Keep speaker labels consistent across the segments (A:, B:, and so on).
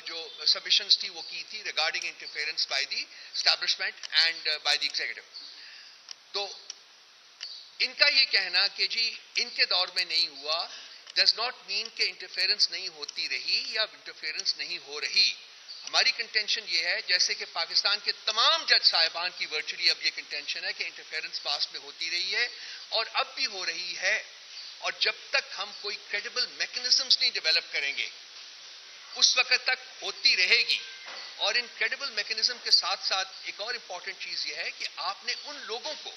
A: جو سبمیشنز تھی وہ کی تھی regarding interference by the establishment and by the executive. تو ان کا یہ کہنا کہ جی ان کے دور میں نہیں ہوا ڈز ناٹ مین کہ انٹرفیئرنس نہیں ہوتی رہی یا انٹرفیئرنس نہیں ہو رہی. ہماری کنٹینشن یہ ہے جیسے کہ پاکستان کے تمام جج صاحبان کی ورچولی اب یہ کنٹینشن ہے کہ انٹرفیئرنس پاسٹ میں ہوتی رہی ہے اور اب بھی ہو رہی ہے. اور جب تک ہم کوئی کریڈیبل میکنزمز نہیں ڈیولپ کریں گے اس وقت تک ہوتی رہے گی. اور ان کریڈیبل میکنزم کے ساتھ ساتھ ایک اور امپورٹنٹ چیز یہ ہے کہ آپ نے ان لوگوں کو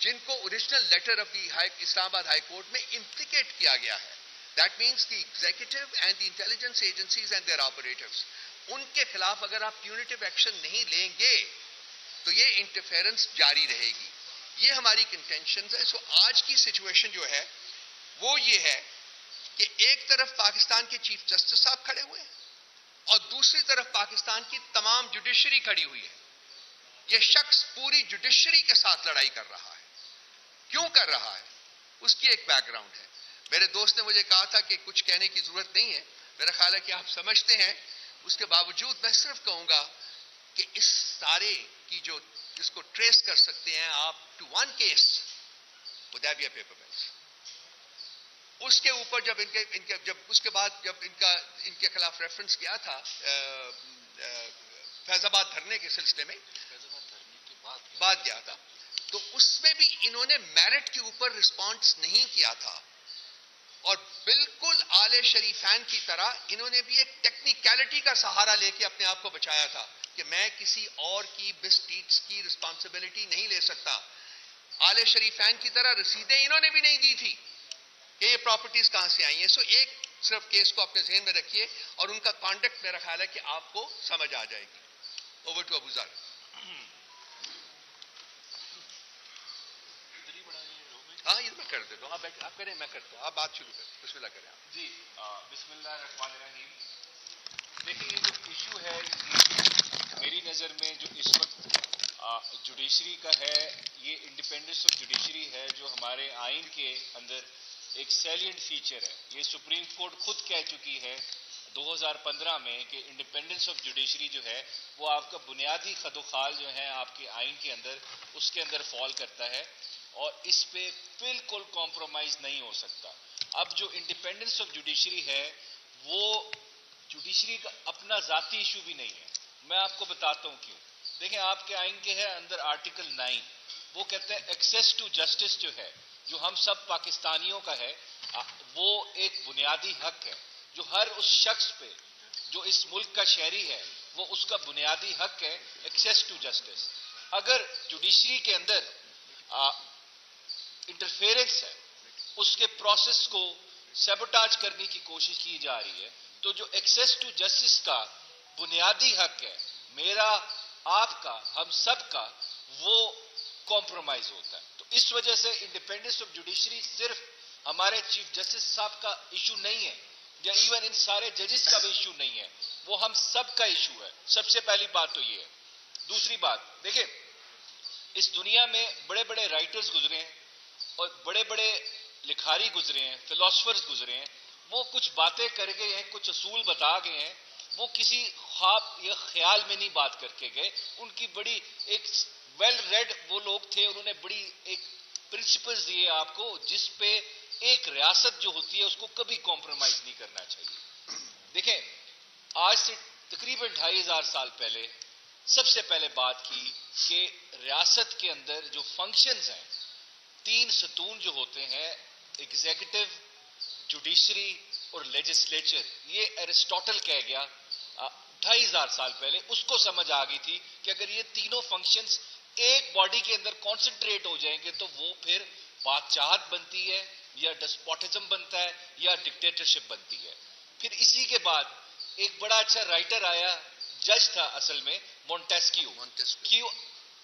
A: جن کو original letter of the Islamabad high court میں امپلیکیٹ کیا گیا ہے, that means the executive and the intelligence agencies and their operators, ان کے خلاف اگر آپ پیونیٹیو ایکشن نہیں لیں گے تو یہ انٹرفیئرنس جاری رہے گی. یہ ہماری کنٹینشنز ہے. سو آج کی سچویشن جو ہے وہ یہ ہے کہ ایک طرف پاکستان کے چیف جسٹس صاحب کھڑے ہوئے ہیں اور دوسری طرف پاکستان کی تمام جوڈیشری کھڑی ہوئی ہے. یہ شخص پوری جوڈیشری کے ساتھ لڑائی کر رہا ہے. کیوں کر رہا ہے اس کی ایک بیک گراؤنڈ ہے. میرے دوست نے مجھے کہا تھا کہ کچھ کہنے کی ضرورت نہیں ہے, میرا خیال ہے کہ آپ سمجھتے ہیں. اس کے باوجود میں صرف کہوں گا کہ اس سارے کی جو جس کو ٹریس کر سکتے ہیں آپ ٹو ون کیس ادیبیہ پیپر ملز, اس کے اوپر جب اس کے بعد جب ان کے خلاف ریفرنس کیا تھا فیض آباد دھرنے کے سلسلے میں بعد گیا تھا, تو اس میں بھی انہوں نے میرٹ کے اوپر رسپانس نہیں کیا تھا اور بالکل آل شریفین کی طرح انہوں نے بھی ایک ٹیکنیکلٹی کا سہارا لے کے اپنے آپ کو بچایا تھا کہ میں کسی اور کی مسڈیڈس کی رسپانسبلٹی نہیں لے سکتا. آل شریفین کی طرح رسیدیں انہوں نے بھی نہیں دی تھی کہ یہ پراپرٹیز کہاں سے آئی ہیں. سو ایک صرف کیس کو اپنے ذہن میں رکھیے اور ان کا کانڈکٹ میرا خیال ہے کہ آپ کو سمجھ آ جائے گی. اوور ٹو ابو ذر. ہاں یہ میں کر دیتا ہوں, آپ کریں میں کرتا ہوں, آپ بات شروع کریں. بسم اللہ کریں آپ.
B: جی بسم اللہ الرحمن الرحیم. دیکھیں یہ جو ایشو ہے میری نظر میں جو اس وقت جوڈیشری کا ہے, یہ انڈیپینڈنس آف جوڈیشری ہے جو ہمارے آئین کے اندر ایک سیلینٹ فیچر ہے. یہ سپریم کورٹ خود کہہ چکی ہے 2015 میں کہ انڈیپینڈنس آف جوڈیشری جو ہے وہ آپ کا بنیادی خد و خال جو ہے آپ کے آئین کے اندر اس کے اندر فال کرتا ہے اور اس پہ بالکل کمپرومائز نہیں ہو سکتا. اب جو انڈیپینڈنس آف جوڈیشری ہے وہ جوڈیشری کا اپنا ذاتی ایشو بھی نہیں ہے. میں آپ کو بتاتا ہوں کیوں. دیکھیں آپ کے آئین کے ہے اندر آرٹیکل 9 وہ کہتے ہیں ایکسیس ٹو جسٹس جو ہے جو ہم سب پاکستانیوں کا ہے وہ ایک بنیادی حق ہے جو ہر اس شخص پہ جو اس ملک کا شہری ہے وہ اس کا بنیادی حق ہے ایکسیس ٹو جسٹس. اگر جوڈیشری کے اندر انٹرفیئرنس ہے اس کے پروسیس کو سیبوٹاج کرنے کی کوشش کی جا رہی ہے تو جو ایکسیس ٹو جسٹس کا بنیادی حق ہے میرا آپ کا ہم سب کا وہ کمپرومائز ہوتا ہے. تو اس وجہ سے انڈیپینڈنس آف جوڈیشری صرف ہمارے چیف جسٹس صاحب کا ایشو نہیں ہے یا ایون ان سارے ججز کا بھی ایشو نہیں ہے, وہ ہم سب کا ایشو ہے. سب سے پہلی بات تو یہ ہے. دوسری بات دیکھیں اس دنیا میں بڑے بڑے رائٹرز گزرے ہیں اور بڑے بڑے لکھاری گزرے ہیں, فلاسفرز گزرے ہیں, وہ کچھ باتیں کر گئے ہیں, کچھ اصول بتا گئے ہیں, وہ کسی خواب یا خیال میں نہیں بات کر کے گئے. ان کی بڑی ایک ویل ریڈ وہ لوگ تھے, انہوں نے بڑی ایک پرنسپلز دیے آپ کو جس پہ ایک ریاست جو ہوتی ہے اس کو کبھی کمپرومائز نہیں کرنا چاہیے. دیکھیں آج سے تقریباً 2500 سال پہلے سب سے پہلے بات کی کہ ریاست کے اندر جو فنکشنز ہیں 3 ستون جو ہوتے ہیں ایگزیکٹو, جوڈیشری اور لیجسلیچر, یہ ایرسٹوٹل کہہ گیا 2500 سال پہلے. اس کو سمجھ آ گئی تھی کہ اگر یہ تینوں فنکشنز ایک باڈی کے اندر کانسنٹریٹ ہو جائیں گے تو وہ پھر بادشاہت بنتی ہے یا ڈسپوٹزم بنتا ہے یا ڈکٹیٹرشپ بنتی ہے. پھر اسی کے بعد ایک بڑا اچھا رائٹر آیا, جج تھا اصل میں, مونٹیسکیو.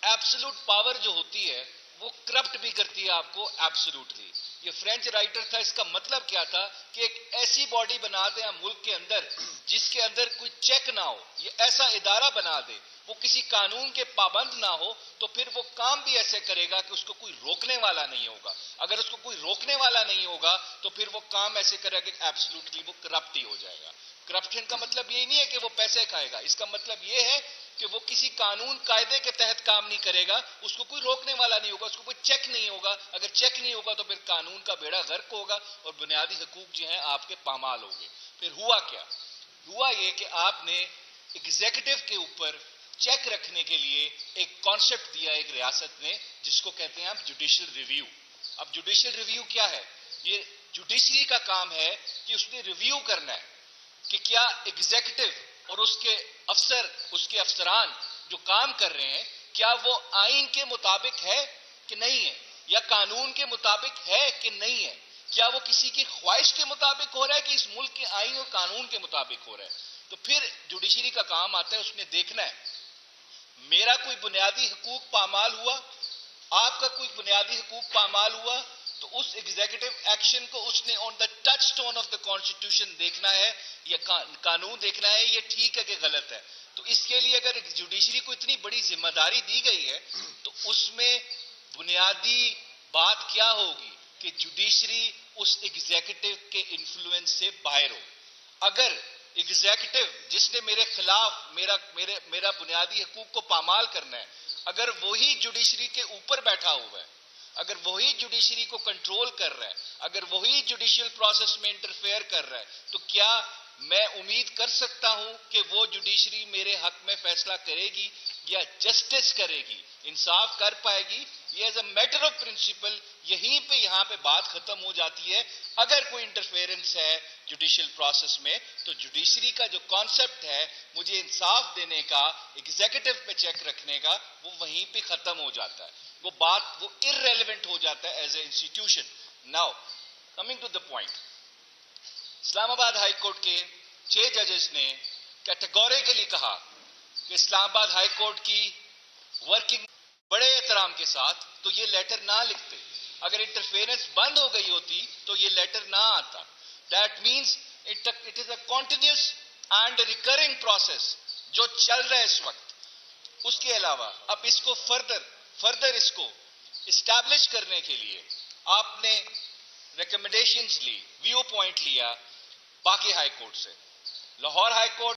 B: ایبسولوٹ پاور جو ہوتی ہے وہ کرپٹ بھی کرتی ہے آپ کو ایبسولوٹلی. یہ فرینچ رائٹر تھا. اس کا مطلب کیا تھا کہ ایک ایسی باڈی بنا دیں ہم ملک کے اندر جس کے اندر کوئی چیک نہ ہو, یہ ایسا ادارہ بنا دے وہ کسی قانون کے پابند نہ ہو تو پھر وہ کام بھی ایسے کرے گا کہ اس کو کوئی روکنے والا نہیں ہوگا. اگر اس کو کوئی روکنے والا نہیں ہوگا تو پھر وہ کام ایسے کرے گا کہ ایبسولوٹلی وہ کرپٹ ہی ہو جائے گا. کرپشن کا مطلب یہ نہیں ہے کہ وہ پیسے کھائے گا، اس کا مطلب یہ ہے کہ وہ کسی قانون قاعدے کے تحت کام نہیں کرے گا، اس کو کوئی روکنے والا نہیں ہوگا، اس کو کوئی چیک نہیں ہوگا، اگر چیک نہیں ہوگا تو پھر قانون کا بیڑا غرق ہوگا اور بنیادی حقوق جو ہیں آپ کے پامال ہوں گے۔ پھر ہوا کیا؟ ہوا یہ کہ آپ نے ایگزیکٹو کے اوپر چیک رکھنے کے لیے ایک کانسیپٹ دیا ایک ریاست نے، جس کو کہتے ہیں آپ جوڈیشل ریویو۔ اب جوڈیشل ریویو کیا ہے؟ یہ جوڈیشری کا کام ہے کہ اس نے ریویو کرنا ہے کہ کیا ایگزیکٹو اور اس کے افسر، اس کے افسران جو کام کر رہے ہیں، کیا وہ آئین کے مطابق ہے کہ نہیں ہے، یا قانون کے مطابق ہے کہ نہیں ہے، کیا وہ کسی کی خواہش کے مطابق ہو رہا ہے کہ اس ملک کے آئین اور قانون کے مطابق ہو رہا ہے۔ تو پھر جوڈیشری کا کام آتا ہے اس نے دیکھنا ہے میرا کوئی بنیادی حقوق پامال ہوا، آپ کا کوئی بنیادی حقوق پامال ہوا، تو اس ایگزیکٹو ایکشن کو اس نے on the touchstone of the constitution دیکھنا ہے، یا قانون دیکھنا ہے یہ ٹھیک ہے کہ غلط ہے۔ تو اس کے لیے اگر جوڈیشری کو اتنی بڑی ذمہ داری دی گئی ہے تو اس میں بنیادی بات کیا ہوگی کہ جوڈیشری اس ایگزیکٹو کے انفلوئنس سے باہر ہو۔ اگر ایگزیکٹو جس نے میرے خلاف میرا بنیادی حقوق کو پامال کرنا ہے، اگر وہی جوڈیشری کے اوپر بیٹھا ہوا ہے، اگر وہی جوڈیشری کو کنٹرول کر رہا ہے، اگر وہی جوڈیشل پروسیس میں انٹرفیئر کر رہا ہے، تو کیا میں امید کر سکتا ہوں کہ وہ جوڈیشری میرے حق میں فیصلہ کرے گی یا جسٹس کرے گی، انصاف کر پائے گی؟ یہ as a matter of principle یہاں پہ بات ختم ہو جاتی ہے۔ اگر کوئی انٹرفیئرنس ہے جوڈیشل پروسیس میں تو جوڈیشری کا جو کانسیپٹ ہے مجھے انصاف دینے کا، ایگزیکٹو پہ چیک رکھنے کا، وہ وہیں پہ ختم ہو جاتا ہے، وہ irrelevant ہو جاتا ہے as a institution. Now coming to the point, Islamabad high court کے 6 ججز نے کیٹیگوریکلی کہا کہ اسلام آباد ہائی کورٹ کی ورکنگ بڑے احترام کے ساتھ تو یہ لیٹر نہ لکھتے، اگر انٹرفیئرنس بند ہو گئی ہوتی تو یہ لیٹر نہ آتا۔ That means it is a continuous and recurring process جو چل رہا ہے اس وقت۔ اس کے علاوہ اب اس کو فردر اس کو اسٹیبلش کرنے کے لیے آپ نے ریکمنڈیشنز لی، ویو پوائنٹ لیا باقی ہائی کورٹ سے۔ Lahore high court